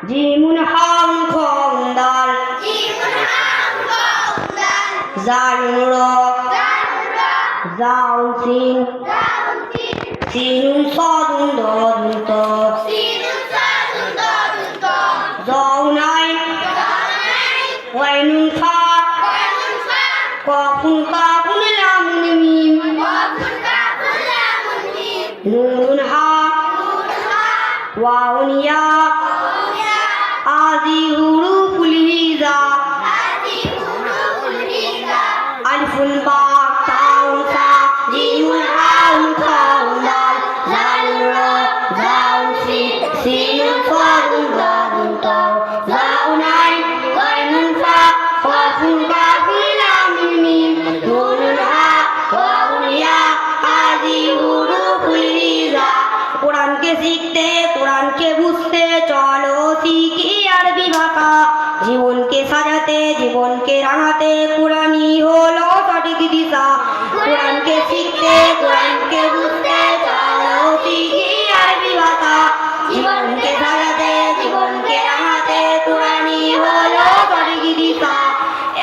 জিমুন হাম খং দাল জালুন র জাউন সিন সিনুন সদুন দদুন ত জাউন আই ওয়াইনুন ফা কফুন কাফুন লামুন মিম নুন হা ওয়াউন ইয়া আদি হুরুফুল হিজা আলিফুন বা তাউন সা জিমুন হাম খাউন দাল জালুন র জাউন সিন সিনুন সদুন দদুন ত জাউন আই ওয়াইনুন ফা কফুন কাফুন লামুন মিম নুন হা ওয়াউন ইয়া আদি হুরুফুল হিজা। কোরআনকে শিখতে কোরআনকে বুঝতে চলো শিখি আরবি ভাষা। জীবনকে সাজাতে জীবনকে রাঙাতে কোরআনই হলো সঠিক দিশা। কোরআনকে শিখতে কোরআনকে বুঝতে চলো শিখি আরবি ভাষা। জীবনকে সাজাতে জীবনকে রাঙাতে কোরআনই হলো সঠিক দিশা।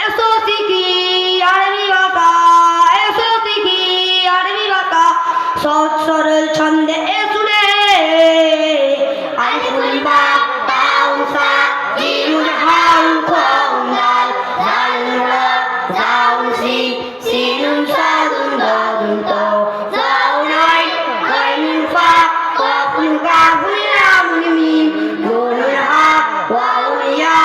এসো শিখি আরবি ভাষা, এসো শিখি আরবি ভাষা। সহজ সরল ছন্দে শুনে আলিফুন বা তাউন সা জিমুন হাম খং দাল জালুন র জাউন সিন সিনুন সদুন দদুন ত জাউন আই ওয়াইনুন ফা কফুন কাফুন লামুন মিম নুন হা ওয়াউন ইয়া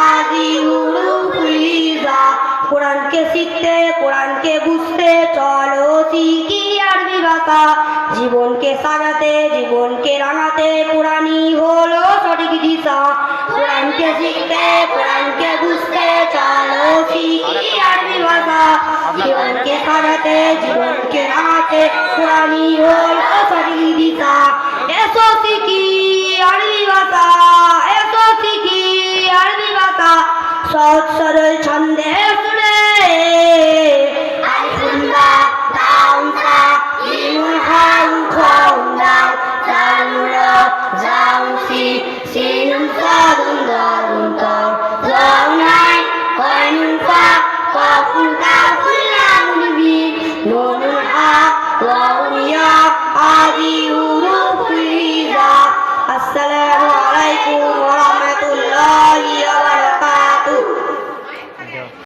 আদি হুরুফুল হিজা। কোরআনকে শিখতে কোরআনকে বুঝতে চলো শিখি আরবি ভাষা। জীবনকে সাজাতে জীবনকে রাঙাতে কোরআনই হলো সঠিক দিশা। কোরআনকে শিখতে কোরআনকে বুঝতে চলো শিখি আরবি ভাষা। জীবনকে সাজাতে জীবনকে রাঙাতে কোরআনই হলো সঠিক দিশা। এসো শিখি আরবি ভাষা, এসো শিখি আরবি ভাষা। সহজ সরল ছন্দে